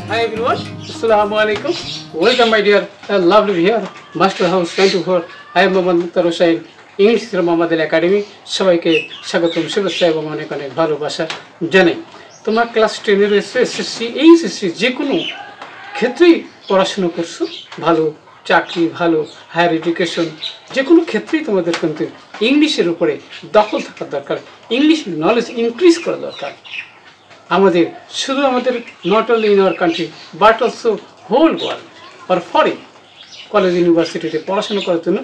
Hi everyone, Assalamu alaikum. Welcome my dear lovely viewer, Master House 24. I am Mohammad Mukhtar Hussain, English Mohammed Academy. সবাইকে স্বাগতম, শুভেচ্ছা এবং অনেক অনেক ভালোবাসা জানাই। তোমার ক্লাস 10 এর এসএসসি এইচএসসি যে কোনো ক্ষেত্রেই পড়াশোনা করছো, ভালো চাকরি, ভালো হায়ার এডুকেশন, যে কোনো ক্ষেত্রেই তোমাদের কিন্তু ইংলিশের উপরে দখল থাকা দরকার, ইংলিশ নলেজ ইনক্রিজ করা দরকার। আমাদের শুধু আমাদের not only in our country but also whole world আর ফরেন কলেজ ইউনিভার্সিটিতে পড়াশোনা করার জন্য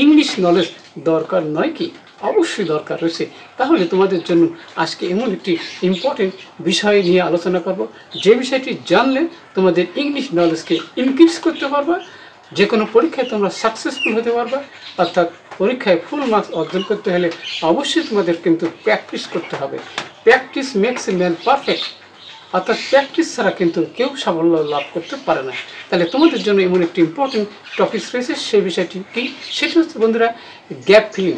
ইংলিশ নলেজ দরকার নয় কি? অবশ্যই দরকার রয়েছে। তাহলে তোমাদের জন্য আজকে এমন একটি ইম্পর্টেন্ট বিষয় নিয়ে আলোচনা করব, যে বিষয়টি জানলে তোমাদের ইংলিশ নলেজকে ইনক্রিজ করতে পারবা, যে কোনো পরীক্ষায় তোমরা সাকসেসফুল হতে পারবা। অর্থাৎ পরীক্ষায় ফুল মার্কস অর্জন করতে হলে অবশ্যই তোমাদের কিন্তু প্র্যাকটিস করতে হবে। Practice makes a man perfect, অর্থাৎ প্র্যাকটিস ছাড়া কিন্তু কেউ সাফল্য লাভ করতে পারে না। তাহলে তোমাদের জন্য এমন একটি ইম্পর্টেন্ট টপিক রয়েছে, সেই বিষয়টি কি? সেটি হচ্ছে বন্ধুরা গ্যাপ ফিলিং।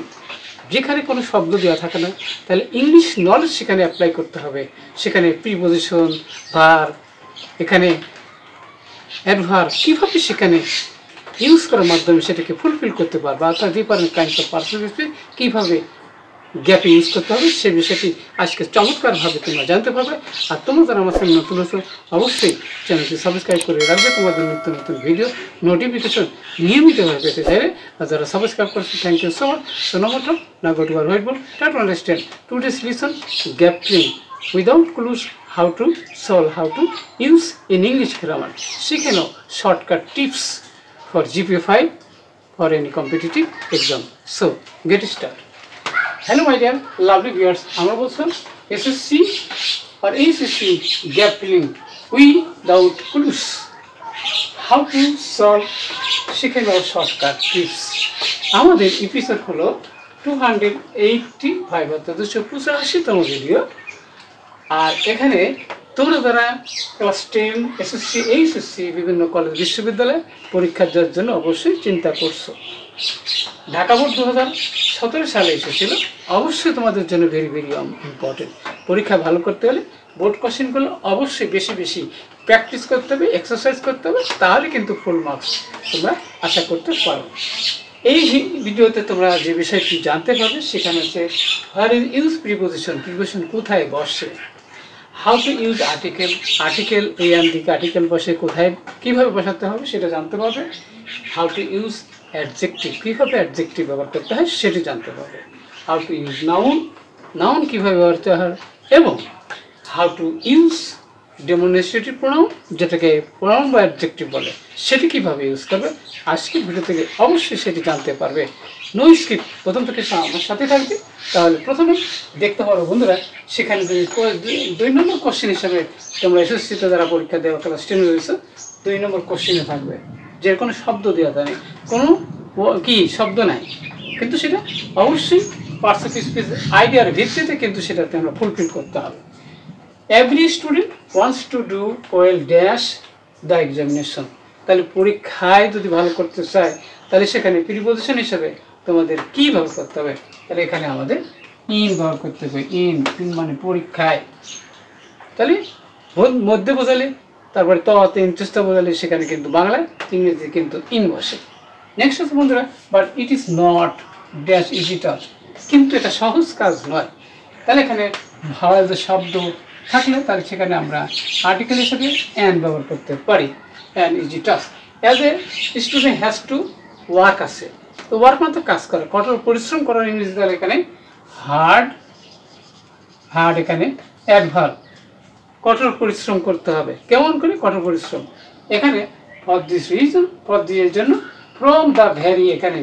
যেখানে কোনো শব্দ দেওয়া থাকে না, তাহলে ইংলিশ নলেজ সেখানে অ্যাপ্লাই করতে হবে। সেখানে প্রিপোজিশন, ভার্ব, এখানে অ্যাডভার্ব কীভাবে সেখানে ইউজ করার মাধ্যমে সেটাকে ফুলফিল করতে পারবে, অর্থাৎ ডিফারেন্ট কাইন্ডস অফ পার্সোনালিটি কীভাবে গ্যাপে ইউজ করতে হবে সে বিষয়টি আজকে চমৎকারভাবে তোমরা জানতে পারবে। আর তোমরা যারা আমার চ্যানেল নতুন আছো অবশ্যই চ্যানেলটি সাবস্ক্রাইব করে রাখবে, তোমাদের নতুন নতুন ভিডিও নোটিফিকেশন নিয়মিতভাবে পেতে চাইলে। আর যারা সাবস্ক্রাইব করছে thank you so much. So no more না গো টু আর whiteboard, try to understand today's listen gap filling without clues, how to solve, how to use in English grammar. শিখে নাও shortcut tips for GPA 5 or any competitive exam. So get start. Hello my dear lovely viewers, আমরা বলছিলাম SSC or HSC gap filling without clues, how to solve, শিখে নাও shortcut tips. আমাদের episode হলো 285 অর্থাৎ 285তম video. আর এখানে তোমরা যারা ক্লাস 10 এসএসসি এইচএসসি বিভিন্ন কলেজ বিশ্ববিদ্যালয়ে পরীক্ষা দেওয়ার জন্য অবশ্যই চিন্তা করছো। ঢাকা বোর্ড 2017 সালে এসেছিল, অবশ্যই তোমাদের জন্য ভেরি ভেরি ইম্পর্টেন্ট। পরীক্ষা ভালো করতে হলে বোর্ড কোশ্চেনগুলো অবশ্যই বেশি বেশি প্র্যাকটিস করতে হবে, এক্সারসাইজ করতে হবে, তাহলে কিন্তু ফুল মার্কস তোমরা আশা করতে পারো। এই ভিডিওতে তোমরা যে বিষয়টি জানতে পারবে সেখানে হচ্ছে where is use preposition, preposition কোথায় বসে, how to use article, article এই দিকে আর্টিকেল বসে কোথায় কীভাবে বসাতে হবে সেটা জানতে পারবে। হাউ টু ইউজ অ্যাডজেক্টিভ, কীভাবে অ্যাডজেক্টিভ ব্যবহার করতে হয় সেটি জানতে পারবে। How to use noun, noun কীভাবে ব্যবহার করতে হয়, এবং how to use demonstrative pronoun, যেটাকে প্রোনাউন বা অ্যাডজেক্টিভ বলে, সেটি কীভাবে ইউজ করবে আজকের ভিডিও থেকে অবশ্যই সেটি জানতে পারবে। নো স্কিপ, প্রথম থেকে আমার সাথে থাকবে। তাহলে প্রথমে দেখতে পারো বন্ধুরা, সেখানে যদি 2 নম্বর কোশ্চেন হিসাবে তোমরা এসএসসিতে যারা পরীক্ষা দেওয়া ক্লাস 10 রয়েছে 2 নম্বর কোশ্চেনে থাকবে যে কোনো শব্দ দেওয়া যায়, কোনো কি শব্দ নাই, কিন্তু সেটা অবশ্যই পার্সেন্ট স্পিচ আইডিয়ার ভিত্তিতে কিন্তু সেটা তোমরা ফুলফিল করতে হবে। Every student wants to do well dash the examination. তাহলে পরীক্ষায় যদি ভালো করতে চায় তাহলে সেখানে প্রিপোজিশন হিসেবে তোমাদের কী ব্যবহার করতে হবে, তাহলে এখানে আমাদের ইন ব্যবহার করতে হবে। ইন মানে পরীক্ষায়, তাহলে মধ্যে বোঝালে, তারপরে ততে ইন্টারেস্টটা বোঝালে সেখানে কিন্তু বাংলায় ইংরেজি কিন্তু ইন বসে। নেক্সট হচ্ছে বন্ধুরা, but it is not dash easy task, কিন্তু এটা সহজ কাজ নয়। তাহলে এখানে ভাওয়াল যে শব্দ থাকলে তাহলে সেখানে আমরা আর্টিকেল হিসেবে অ্যান ব্যবহার করতে পারি। An easy task, as a student has to work আছে, তো ওয়ার্ক মানে তো কাজ করা, কঠোর পরিশ্রম করার ইংরেজি, তাহলে এখানে হার্ড, হার্ড এখানে অ্যাডভার্ব, কঠোর পরিশ্রম করতে হবে। কেমন করে কঠোর পরিশ্রম? এখানে for this reason, for this জন্য, ফ্রম দ্য ভ্যারি, এখানে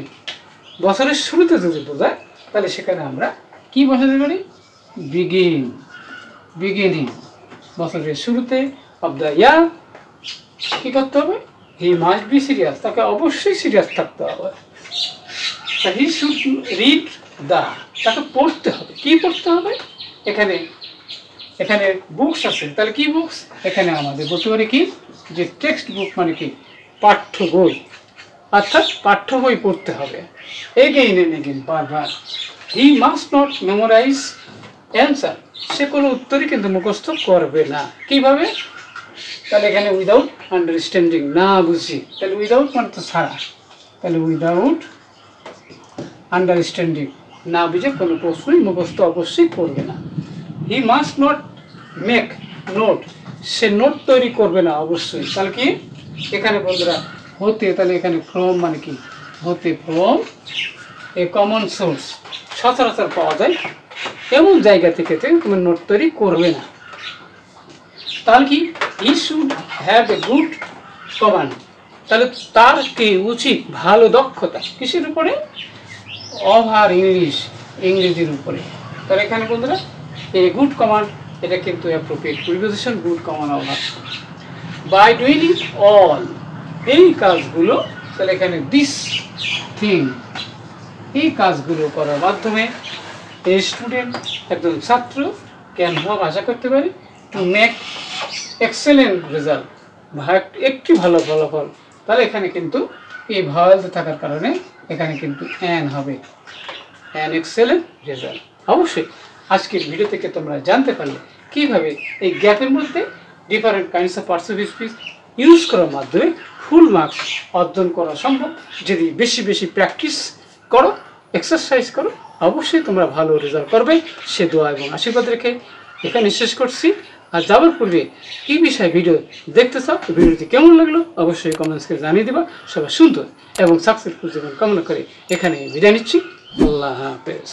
বছরের শুরুতে যদি বোঝায় তাহলে সেখানে আমরা কি বসাতে পারি? বিগিন, বিগিনিং, বছরের শুরুতে, অফ দ্য ইয়ার কী করতে হবে? হি মাস্ট বি সিরিয়াস, তাকে অবশ্যই সিরিয়াস থাকতে হবে। হি শুড রিড দ্য, তাকে পড়তে হবে। কি পড়তে হবে? এখানে এখানে বুকস আছে, তাহলে কি বুকস? এখানে আমাদের বলতে পারি কি যে টেক্সট বুক মানে কি পাঠ্য বই, অর্থাৎ পাঠ্য বই পড়তে হবে এগেইন এন্ড এগেইন, বারবার। He must not memorize answer, সে কোনো উত্তরই কিন্তু মুখস্থ করবে না। কিভাবে? তাহলে এখানে উইদাউট আন্ডারস্ট্যান্ডিং, না বুঝি, তাহলে উইদাউট মানে তো ছাড়া, তাহলে উইদাউট আন্ডারস্ট্যান্ডিং, না বুঝে কোনো প্রশ্নই মুখস্থ অবশ্যই করবে না। হি must not make note, say note তৈরি করবে না অবশ্যই। তাহলে কি এখানে বন্ধুরা হতে, তাহলে এখানে ফ্রম মানে কি, হতে ফ্রম এ কমন সোর্স, সচরাচর পাওয়া যায় এমন জায়গা থেকে তুমি নোট তৈরি করবে না। তাহলে কি he should have a good command, তাহলে তার কি উচিত ভালো দক্ষতা কিসের উপরে, ওভার ইংলিশ, ইংরেজির উপরে। তাহলে এখানে বন্ধুরা এই গুড কমান্ড, এটা কিন্তু appropriate preposition, good command over. By doing all, এই কাজগুলো, তাহলে এখানে দিস থিং, এই কাজগুলো করার মাধ্যমে এই স্টুডেন্ট, একজন ছাত্র ক্যান হওয়া আশা করতে পারে টু মেক এক্সেলেন্ট রেজাল্ট, একটি ভালো ফলাফল। তাহলে এখানে কিন্তু এই ভাওয়াল থাকার কারণে এখানে কিন্তু অ্যান হবে, অ্যান এক্সেলেন্ট রেজাল্ট। অবশ্যই আজকের ভিডিও থেকে তোমরা জানতে পারলে কীভাবে এই গ্যাপের মধ্যে different kinds of perceive speech use করার মাধ্যমে ফুল মার্কস অর্জন করা সম্ভব। যদি বেশি বেশি প্র্যাকটিস করো, এক্সারসাইজ করো, অবশ্যই তোমরা ভালো রেজাল্ট করবে। সে দোয়া এবং আশীর্বাদ রেখে এখানে শেষ করছি। আর যাওয়ার পূর্বে কী বিষয়ে ভিডিও দেখতে চাও, ভিডিওটি কেমন লাগলো অবশ্যই কমেন্টস করে জানিয়ে দেবা। সবাই সুন্দর এবং সাকসেসফুল জীবন কামনা করে এখানে বিদায় নিচ্ছি। আল্লাহ হাফেজ।